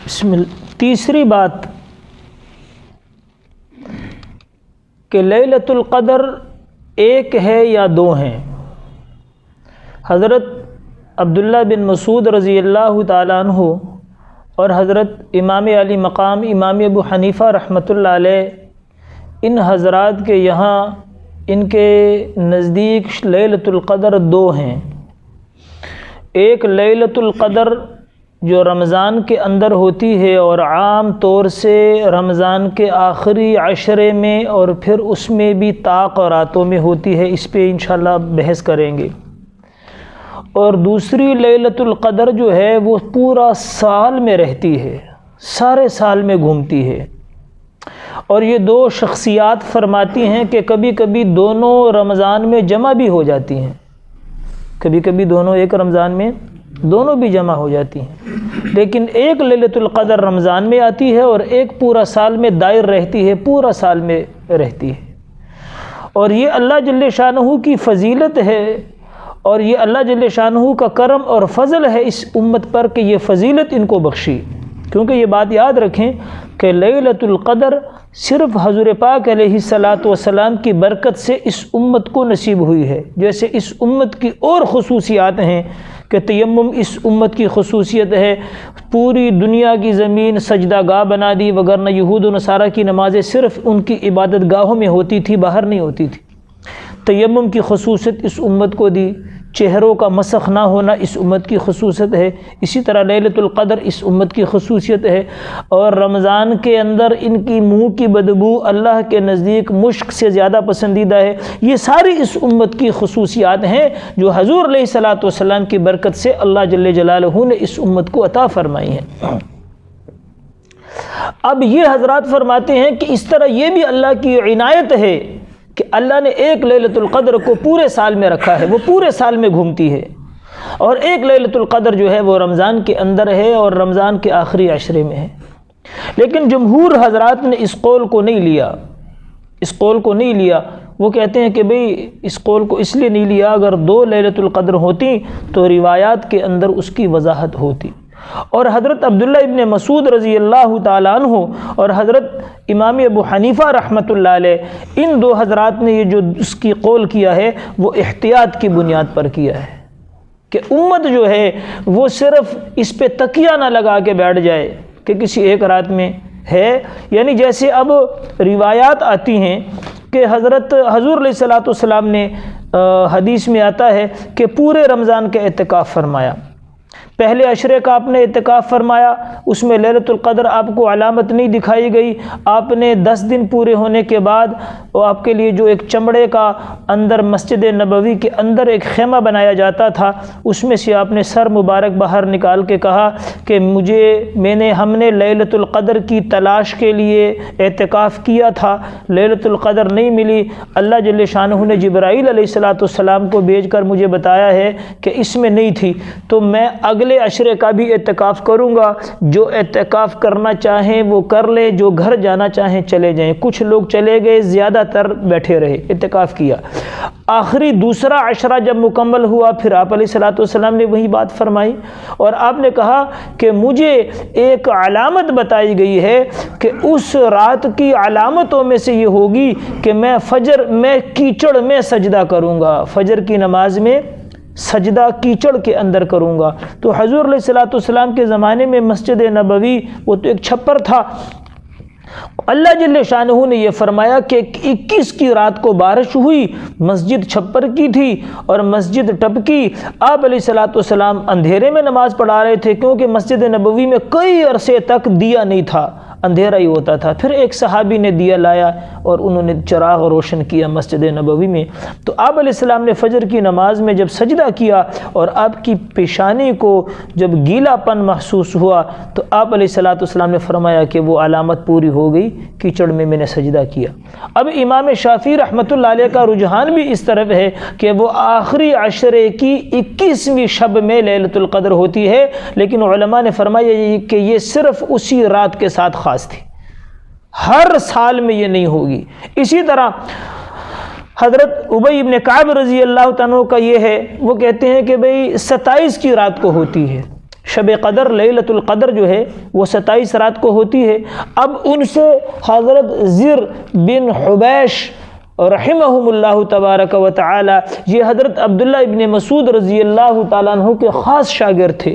تیسری بات کہ لیلۃ القدر ایک ہے یا دو ہیں۔ حضرت عبداللہ بن مسعود رضی اللہ تعالیٰ عنہ اور حضرت امام علی مقام امام ابو حنیفہ رحمۃ اللہ علیہ، ان حضرات کے یہاں ان کے نزدیک لیلۃ القدر دو ہیں۔ ایک لیلۃ القدر جو رمضان کے اندر ہوتی ہے اور عام طور سے رمضان کے آخری عشرے میں اور پھر اس میں بھی طاق راتوں میں ہوتی ہے، اس پہ انشاءاللہ بحث کریں گے۔ اور دوسری لیلۃ القدر جو ہے وہ پورا سال میں رہتی ہے، سارے سال میں گھومتی ہے۔ اور یہ دو شخصیات فرماتی ہیں کہ کبھی کبھی دونوں رمضان میں جمع بھی ہو جاتی ہیں، کبھی کبھی دونوں ایک رمضان میں دونوں بھی جمع ہو جاتی ہیں، لیکن ایک لیلۃ القدر رمضان میں آتی ہے اور ایک پورا سال میں دائر رہتی ہے، پورا سال میں رہتی ہے۔ اور یہ اللہ جل شانہ کی فضیلت ہے، اور یہ اللہ جل شانہ کا کرم اور فضل ہے اس امت پر کہ یہ فضیلت ان کو بخشی۔ کیونکہ یہ بات یاد رکھیں کہ لیلۃ القدر صرف حضور پاک علیہ الصلاۃ والسلام کی برکت سے اس امت کو نصیب ہوئی ہے، جیسے اس امت کی اور خصوصیات ہیں کہ تیمم اس امت کی خصوصیت ہے، پوری دنیا کی زمین سجدہ گاہ بنا دی، وگرنہ یہود و نصارہ کی نمازیں صرف ان کی عبادت گاہوں میں ہوتی تھی، باہر نہیں ہوتی تھی۔ تیمم کی خصوصیت اس امت کو دی، چہروں کا مسخ نہ ہونا اس امت کی خصوصیت ہے، اسی طرح لیلۃ القدر اس امت کی خصوصیت ہے۔ اور رمضان کے اندر ان کی منہ کی بدبو اللہ کے نزدیک مشک سے زیادہ پسندیدہ ہے۔ یہ ساری اس امت کی خصوصیات ہیں جو حضور علیہ الصلاۃ والسلام کی برکت سے اللہ جل جلالہ نے اس امت کو عطا فرمائی ہیں۔ اب یہ حضرات فرماتے ہیں کہ اس طرح یہ بھی اللہ کی عنایت ہے کہ اللہ نے ایک لیلۃ القدر کو پورے سال میں رکھا ہے، وہ پورے سال میں گھومتی ہے، اور ایک لیلۃ القدر جو ہے وہ رمضان کے اندر ہے اور رمضان کے آخری عشرے میں ہے۔ لیکن جمہور حضرات نے اس قول کو نہیں لیا، اس قول کو نہیں لیا۔ وہ کہتے ہیں کہ بھئی اس قول کو اس لیے نہیں لیا، اگر دو لیلۃ القدر ہوتی تو روایات کے اندر اس کی وضاحت ہوتی۔ اور حضرت عبداللہ ابن مسعود رضی اللہ تعالیٰ عنہ اور حضرت امام ابو حنیفہ رحمۃ اللہ علیہ، ان دو حضرات نے یہ جو اس کی قول کیا ہے وہ احتیاط کی بنیاد پر کیا ہے کہ امت جو ہے وہ صرف اس پہ تکیہ نہ لگا کے بیٹھ جائے کہ کسی ایک رات میں ہے، یعنی جیسے اب روایات آتی ہیں کہ حضرت حضور علیہ الصلاۃ والسلام نے حدیث میں آتا ہے کہ پورے رمضان کا اعتکاف فرمایا، پہلے عشرے کا آپ نے اعتکاف فرمایا، اس میں لیلۃ القدر آپ کو علامت نہیں دکھائی گئی، آپ نے 10 دن پورے ہونے کے بعد وہ آپ کے لیے جو ایک چمڑے کا اندر مسجد نبوی کے اندر ایک خیمہ بنایا جاتا تھا، اس میں سے آپ نے سر مبارک باہر نکال کے کہا کہ ہم نے لیلۃ القدر کی تلاش کے لیے اعتکاف کیا تھا، لیلۃ القدر نہیں ملی، اللہ جل شانہ نے جبرائیل علیہ الصلاۃ والسلام کو بھیج کر مجھے بتایا ہے کہ اس میں نہیں تھی، تو میں اگلے عشرے کا بھی اعتکاف کروں گا، جو اعتکاف کرنا چاہیں وہ کر لیں، جو گھر جانا چاہیں چلے جائیں۔ کچھ لوگ چلے گئے، زیادہ تر بیٹھے رہے، اعتکاف کیا۔ آخری دوسرا عشرہ جب مکمل ہوا پھر آپ علیہ الصلاۃ والسلام نے وہی بات فرمائی، اور آپ نے کہا کہ مجھے ایک علامت بتائی گئی ہے کہ اس رات کی علامتوں میں سے یہ ہوگی کہ میں فجر میں کیچڑ میں سجدہ کروں گا، فجر کی نماز میں سجدہ کیچڑ کے اندر کروں گا۔ تو حضور علیہ الصلاۃ والسلام کے زمانے میں مسجد نبوی وہ تو ایک چھپر تھا، اللہ جل شانہ نے یہ فرمایا کہ 21 کی رات کو بارش ہوئی، مسجد چھپر کی تھی اور مسجد ٹپکی، آپ علیہ الصلاۃ والسلام اندھیرے میں نماز پڑھا رہے تھے، کیونکہ مسجد نبوی میں کئی عرصے تک دیا نہیں تھا، اندھیرا ہی ہوتا تھا۔ پھر ایک صحابی نے دیا لایا اور انہوں نے چراغ روشن کیا مسجد نبوی میں، تو آپ علیہ السلام نے فجر کی نماز میں جب سجدہ کیا اور آپ کی پیشانی کو جب گیلا پن محسوس ہوا تو آپ علیہ الصلاۃ والسلام نے فرمایا کہ وہ علامت پوری ہو گئی، کیچڑ میں نے سجدہ کیا۔ اب امام شافعی رحمۃ اللہ علیہ کا رجحان بھی اس طرف ہے کہ وہ آخری عشرے کی 21ویں شب میں لیلۃ القدر ہوتی ہے، لیکن علماء نے فرمایا کہ یہ صرف اسی رات کے ساتھ خاص تھی، ہر سال میں یہ نہیں ہوگی۔ اسی طرح حضرت ابی بن کعب رضی اللہ عنہ کا یہ ہے، وہ کہتے ہیں کہ بھئی 27 کی رات کو ہوتی ہے، شب قدر لیلۃ القدر جو ہے وہ 27 رات کو ہوتی ہے۔ اب ان سے حضرت زر بن حبیش رحمہم اللہ تبارک و تعالی، یہ حضرت عبداللہ ابن مسعود رضی اللہ تعالیٰ عنہ کے خاص شاگرد تھے،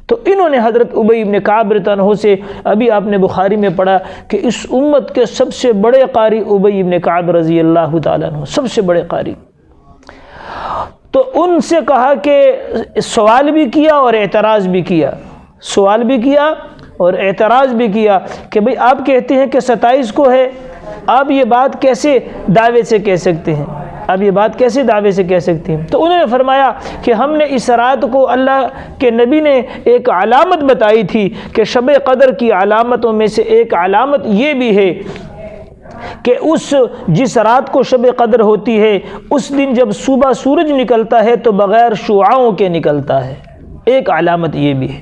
تو انہوں نے حضرت ابی ابن کعب رضی اللہ عنہ سے، ابھی آپ نے بخاری میں پڑھا کہ اس امت کے سب سے بڑے قاری ابی ابن کعب رضی اللہ تعالیٰ عنہ، سب سے بڑے قاری، تو ان سے کہا کہ سوال بھی کیا اور اعتراض بھی کیا، سوال بھی کیا اور اعتراض بھی کیا کہ بھئی آپ کہتے ہیں کہ 27 کو ہے، آپ یہ بات کیسے دعوے سے کہہ سکتے ہیں، آپ یہ بات کیسے دعوے سے کہہ سکتے ہیں؟ تو انہوں نے فرمایا کہ ہم نے اس رات کو، اللہ کے نبی نے ایک علامت بتائی تھی کہ شب قدر کی علامتوں میں سے ایک علامت یہ بھی ہے کہ جس رات کو شب قدر ہوتی ہے اس دن جب صبح سورج نکلتا ہے تو بغیر شعاعوں کے نکلتا ہے، ایک علامت یہ بھی ہے۔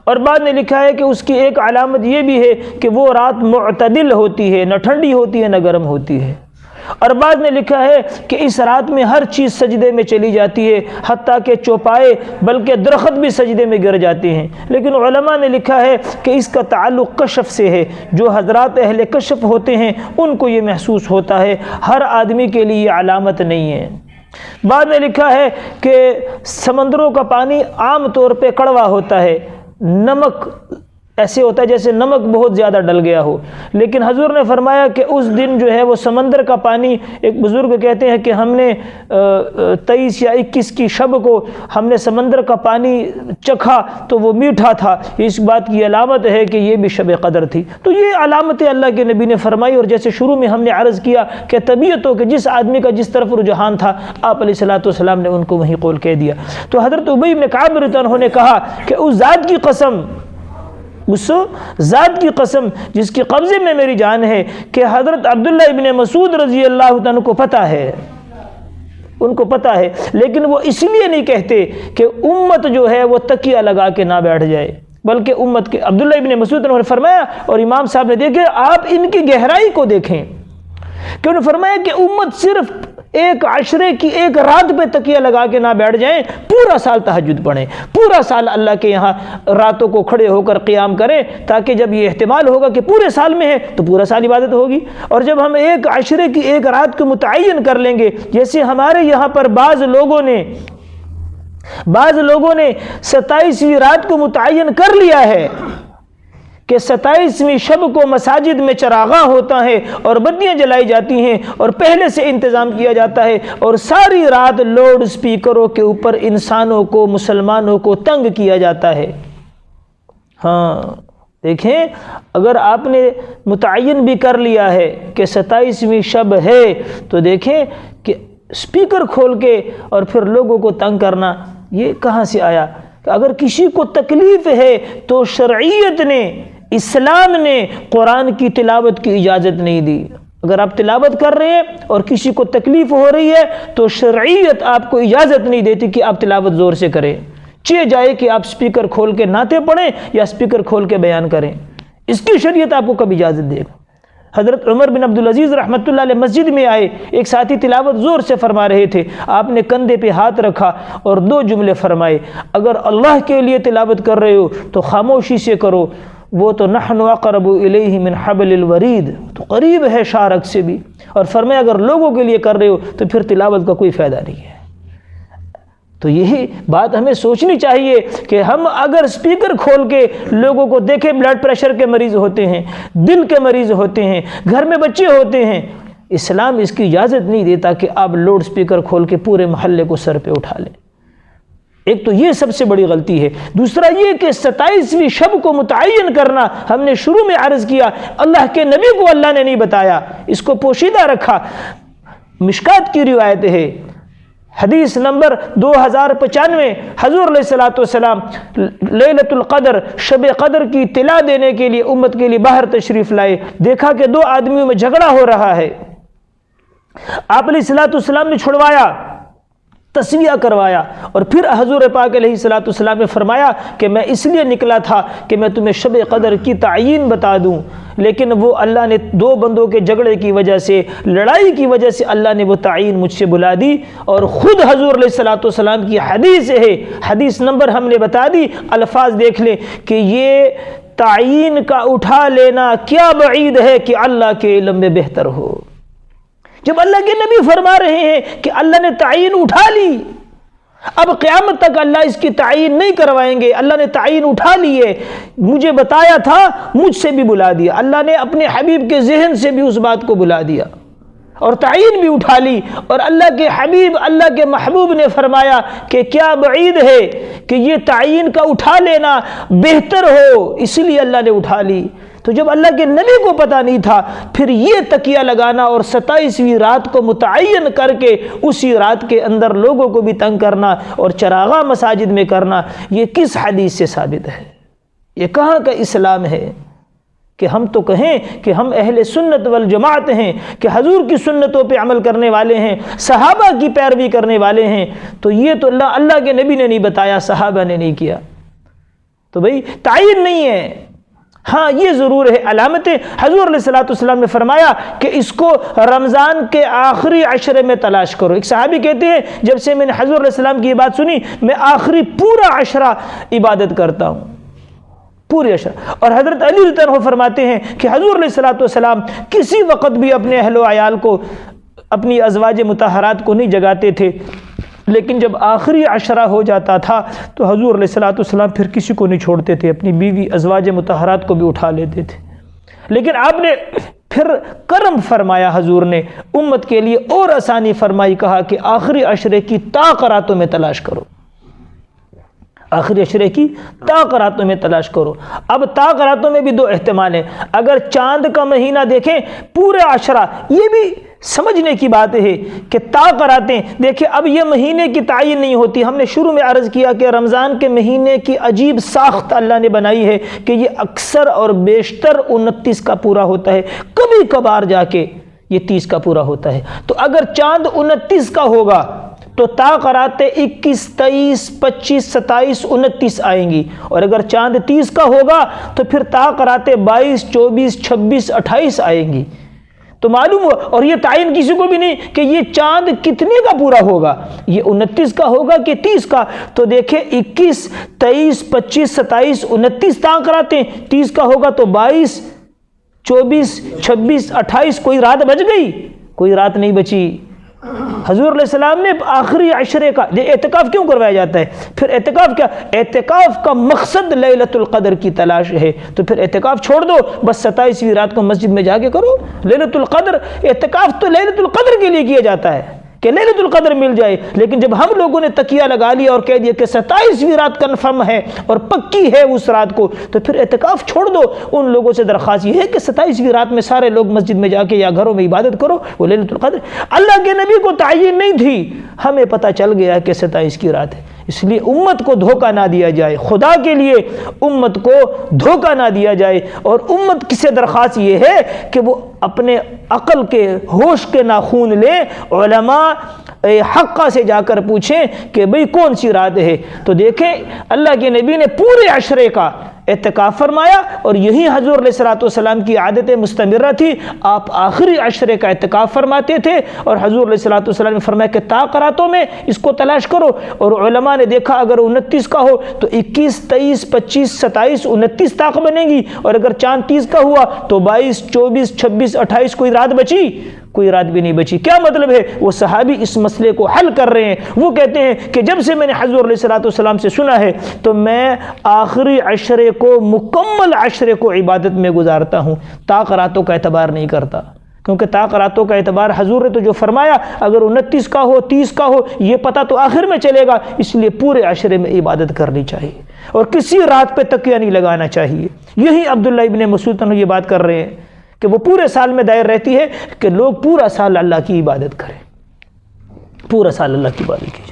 اور بعد نے لکھا ہے کہ اس کی ایک علامت یہ بھی ہے کہ وہ رات معتدل ہوتی ہے، نہ ٹھنڈی ہوتی ہے نہ گرم ہوتی ہے۔ اور بعد نے لکھا ہے کہ اس رات میں ہر چیز سجدے میں چلی جاتی ہے، حتیٰ کہ چوپائے بلکہ درخت بھی سجدے میں گر جاتے ہیں۔ لیکن علماء نے لکھا ہے کہ اس کا تعلق کشف سے ہے، جو حضرات اہل کشف ہوتے ہیں ان کو یہ محسوس ہوتا ہے، ہر آدمی کے لیے یہ علامت نہیں ہے۔ بعد نے لکھا ہے کہ سمندروں کا پانی عام طور پہ کڑوا ہوتا ہے، نمک ایسے ہوتا ہے جیسے نمک بہت زیادہ ڈل گیا ہو، لیکن حضور نے فرمایا کہ اس دن جو ہے وہ سمندر کا پانی، ایک بزرگ کہتے ہیں کہ ہم نے 23 یا 21 کی شب کو ہم نے سمندر کا پانی چکھا تو وہ میٹھا تھا، اس بات کی علامت ہے کہ یہ بھی شب قدر تھی۔ تو یہ علامتیں اللہ کے نبی نے فرمائی، اور جیسے شروع میں ہم نے عرض کیا کہ طبیعتوں کے جس آدمی کا جس طرف رجحان تھا آپ علیہ الصلوۃ والسلام نے ان کو وہیں قول کہہ دیا۔ تو حضرت ابی بن کعب رضی اللہ عنہ نے کہا کہ اس ذات کی قسم، اس ذات کی قسم جس کے قبضے میں میری جان ہے، کہ حضرت عبداللہ ابن مسعود رضی اللہ عنہ کو پتہ ہے، ان کو پتہ ہے، لیکن وہ اس لیے نہیں کہتے کہ امت جو ہے وہ تکیہ لگا کے نہ بیٹھ جائے، بلکہ امت کے عبداللہ ابن مسعود نے فرمایا، اور امام صاحب نے دیکھے، آپ ان کی گہرائی کو دیکھیں کہ انہوں نے فرمایا کہ امت صرف ایک عشرے کی ایک رات پہ تکیہ لگا کے نہ بیٹھ جائیں، پورا سال تہجد پڑھیں، پورا سال اللہ کے یہاں راتوں کو کھڑے ہو کر قیام کریں، تاکہ جب یہ احتمال ہوگا کہ پورے سال میں ہے تو پورا سال عبادت ہوگی۔ اور جب ہم ایک عشرے کی ایک رات کو متعین کر لیں گے، جیسے ہمارے یہاں پر بعض لوگوں نے 27ویں رات کو متعین کر لیا ہے کہ 27ویں شب کو مساجد میں چراغاں ہوتا ہے اور بتیاں جلائی جاتی ہیں اور پہلے سے انتظام کیا جاتا ہے، اور ساری رات لاؤڈ اسپیکروں کے اوپر انسانوں کو، مسلمانوں کو تنگ کیا جاتا ہے۔ ہاں دیکھیں، اگر آپ نے متعین بھی کر لیا ہے کہ 27ویں شب ہے تو دیکھیں کہ اسپیکر کھول کے اور پھر لوگوں کو تنگ کرنا یہ کہاں سے آیا؟ اگر کسی کو تکلیف ہے تو شرعیت نے، اسلام نے قرآن کی تلاوت کی اجازت نہیں دی۔ اگر آپ تلاوت کر رہے ہیں اور کسی کو تکلیف ہو رہی ہے تو شرعیت آپ کو اجازت نہیں دیتی کہ آپ تلاوت زور سے کریں، چاہے جائے کہ آپ اسپیکر کھول کے نعتیں پڑھیں یا اسپیکر کھول کے بیان کریں، اس کی شریعت آپ کو کب اجازت دے گا؟ حضرت عمر بن عبدالعزیز رحمۃ اللہ علیہ مسجد میں آئے، ایک ساتھی تلاوت زور سے فرما رہے تھے، آپ نے کندھے پہ ہاتھ رکھا اور 2 جملے فرمائے، اگر اللہ کے لیے تلاوت کر رہے ہو تو خاموشی سے کرو، وہ تو نحن اقرب الیہ من حبل الورید، تو قریب ہے شارک سے بھی، اور فرمایا اگر لوگوں کے لیے کر رہے ہو تو پھر تلاوت کا کوئی فائدہ نہیں ہے۔ تو یہی بات ہمیں سوچنی چاہیے کہ ہم اگر اسپیکر کھول کے لوگوں کو دیکھیں، بلڈ پریشر کے مریض ہوتے ہیں، دل کے مریض ہوتے ہیں، گھر میں بچے ہوتے ہیں، اسلام اس کی اجازت نہیں دیتا کہ آپ لاؤڈ اسپیکر کھول کے پورے محلے کو سر پہ اٹھا لیں۔ ایک تو یہ سب سے بڑی غلطی ہے، دوسرا یہ کہ 27ویں شب کو متعین کرنا، ہم نے شروع میں عرض کیا، اللہ کے نبی کو اللہ نے نہیں بتایا، اس کو پوشیدہ رکھا۔ مشکات کی روایت ہے، حدیث نمبر 2095، حضور علیہ الصلوۃ والسلام لیلۃ القدر، شب قدر کی اطلاع دینے کے لیے امت کے لیے باہر تشریف لائے، دیکھا کہ 2 آدمیوں میں جھگڑا ہو رہا ہے، آپ علیہ الصلوۃ والسلام نے چھڑوایا، تسلیہ کروایا، اور پھر حضور پاک علیہ الصلوۃ والسلام نے فرمایا کہ میں اس لیے نکلا تھا کہ میں تمہیں شب قدر کی تعیین بتا دوں، لیکن وہ اللہ نے دو بندوں کے جھگڑے کی وجہ سے، لڑائی کی وجہ سے اللہ نے وہ تعین مجھ سے بلا دی، اور خود حضور علیہ الصلوۃ والسلام کی حدیث ہے، حدیث نمبر ہم نے بتا دی، الفاظ دیکھ لیں کہ یہ تعین کا اٹھا لینا کیا بعید ہے کہ اللہ کے علم میں بہتر ہو۔ جب اللہ کے نبی فرما رہے ہیں کہ اللہ نے تعین اٹھا لی، اب قیامت تک اللہ اس کی تعین نہیں کروائیں گے، اللہ نے تعین اٹھا لی ہے، مجھے بتایا تھا، مجھ سے بھی بلا دیا، اللہ نے اپنے حبیب کے ذہن سے بھی اس بات کو بلا دیا اور تعین بھی اٹھا لی، اور اللہ کے حبیب، اللہ کے محبوب نے فرمایا کہ کیا بعید ہے کہ یہ تعین کا اٹھا لینا بہتر ہو، اس لیے اللہ نے اٹھا لی۔ تو جب اللہ کے نبی کو پتہ نہیں تھا، پھر یہ تکیہ لگانا اور 27ویں رات کو متعین کر کے اسی رات کے اندر لوگوں کو بھی تنگ کرنا اور چراغاں مساجد میں کرنا، یہ کس حدیث سے ثابت ہے؟ یہ کہاں کا اسلام ہے کہ ہم تو کہیں کہ ہم اہل سنت والجماعت ہیں، کہ حضور کی سنتوں پہ عمل کرنے والے ہیں، صحابہ کی پیروی کرنے والے ہیں؟ تو یہ تو اللہ کے نبی نے نہیں بتایا، صحابہ نے نہیں کیا، تو بھئی تعین نہیں ہے۔ ہاں یہ ضرور ہے، علامتیں حضور علیہ السلام نے فرمایا کہ اس کو رمضان کے آخری عشرے میں تلاش کرو۔ ایک صحابی کہتے ہیں جب سے میں نے حضور علیہ السلام کی یہ بات سنی، میں آخری پورا عشرہ عبادت کرتا ہوں، پورے عشرہ۔ اور حضرت علی رضی اللہ عنہ فرماتے ہیں کہ حضور علیہ السلام کسی وقت بھی اپنے اہل و عیال کو، اپنی ازواج مطہرات کو نہیں جگاتے تھے، لیکن جب آخری عشرہ ہو جاتا تھا تو حضور علیہ السلام پھر کسی کو نہیں چھوڑتے تھے، اپنی بیوی ازواج مطہرات کو بھی اٹھا لیتے تھے۔ لیکن آپ نے پھر کرم فرمایا، حضور نے امت کے لیے اور آسانی فرمائی، کہا کہ آخری عشرے کی طاق راتوں میں تلاش کرو، آخری عشرے کی طاق راتوں میں تلاش کرو۔ اب طاق راتوں میں بھی دو احتمال ہیں، اگر چاند کا مہینہ دیکھیں پورے عشرہ، یہ بھی سمجھنے کی بات ہے کہ طاق راتیں دیکھیں، اب یہ مہینے کی تعین نہیں ہوتی۔ ہم نے شروع میں عرض کیا کہ رمضان کے مہینے کی عجیب ساخت اللہ نے بنائی ہے کہ یہ اکثر اور بیشتر 29 کا پورا ہوتا ہے، کبھی کبھار جا کے یہ 30 کا پورا ہوتا ہے۔ تو اگر چاند 29 کا ہوگا تو طاق راتیں 21، 23، 25، 27، 29 آئیں گی، اور اگر چاند 30 کا ہوگا تو پھر طاق راتیں 22، 24، 26، 28 آئیں گی۔ تو معلوم ہو، اور یہ تعین کسی کو بھی نہیں کہ یہ چاند کتنے کا پورا ہوگا، یہ 29 کا ہوگا کہ 30 کا۔ تو دیکھیں 21، 23، 25، 27، 29 طاق راتیں، 30 کا ہوگا تو 22، 24، 26، 28، کوئی رات بچ گئی؟ کوئی رات نہیں بچی۔ حضور علیہ السلام نے آخری عشرے کا اعتکاف کیوں کروایا جاتا ہے؟ پھر اعتکاف کیا؟ اعتکاف کا مقصد لیلۃ القدر کی تلاش ہے، تو پھر اعتکاف چھوڑ دو، بس 27ویں رات کو مسجد میں جا کے کرو لیلۃ القدر۔ اعتکاف تو لیلۃ القدر کے لیے کیا جاتا ہے کہ لیلۃ القدر مل جائے، لیکن جب ہم لوگوں نے تکیہ لگا لیا اور کہہ دیا کہ 27ویں رات کنفرم ہے اور پکی ہے اس رات کو، تو پھر اعتکاف چھوڑ دو۔ ان لوگوں سے درخواست یہ ہے کہ 27ویں رات میں سارے لوگ مسجد میں جا کے یا گھروں میں عبادت کرو، وہ لیلۃ القدر۔ اللہ کے نبی کو تعین نہیں تھی، ہمیں پتہ چل گیا کہ 27 کی رات ہے، اس لیے امت کو دھوکہ نہ دیا جائے، خدا کے لیے امت کو دھوکہ نہ دیا جائے۔ اور امت کی سے درخواست یہ ہے کہ وہ اپنے عقل کے، ہوش کے ناخون لیں، علماء حقہ سے جا کر پوچھیں کہ بھئی کون سی رات ہے۔ تو دیکھیں اللہ کے نبی نے پورے عشرے کا اعتکاف فرمایا، اور یہی حضور علیہ السلام کی عادت مستمرہ تھی، آپ آخری عشرے کا اعتکاف فرماتے تھے، اور حضور علیہ السلام نے فرمایا کہ طاق راتوں میں اس کو تلاش کرو۔ اور علماء نے دیکھا اگر 29 کا ہو تو 21، 23، 25، 27، 29 طاق بنے گی، اور اگر چاند 30 کا ہوا تو 22، 24، 26، 28، کوئی رات بچی؟ کوئی رات بھی نہیں بچی۔ کیا مطلب ہے؟ وہ صحابی اس مسئلے کو حل کر رہے ہیں، وہ کہتے ہیں کہ جب سے میں نے حضور علیہ السلام سے سنا ہے تو میں آخری عشرے کو، مکمل عشرے کو عبادت میں گزارتا ہوں، طاق راتوں کا اعتبار نہیں کرتا، کیونکہ طاق راتوں کا اعتبار حضور نے تو جو فرمایا اگر 29 کا ہو، 30 کا ہو، یہ پتہ تو آخر میں چلے گا، اس لیے پورے عشرے میں عبادت کرنی چاہیے اور کسی رات پہ تکیہ نہیں لگانا چاہیے۔ یہی عبداللہ ابن مسعود یہ بات کر رہے ہیں کہ وہ پورے سال میں دائر رہتی ہے کہ لوگ پورا سال اللہ کی عبادت کریں، پورا سال اللہ کی عبادت کریں۔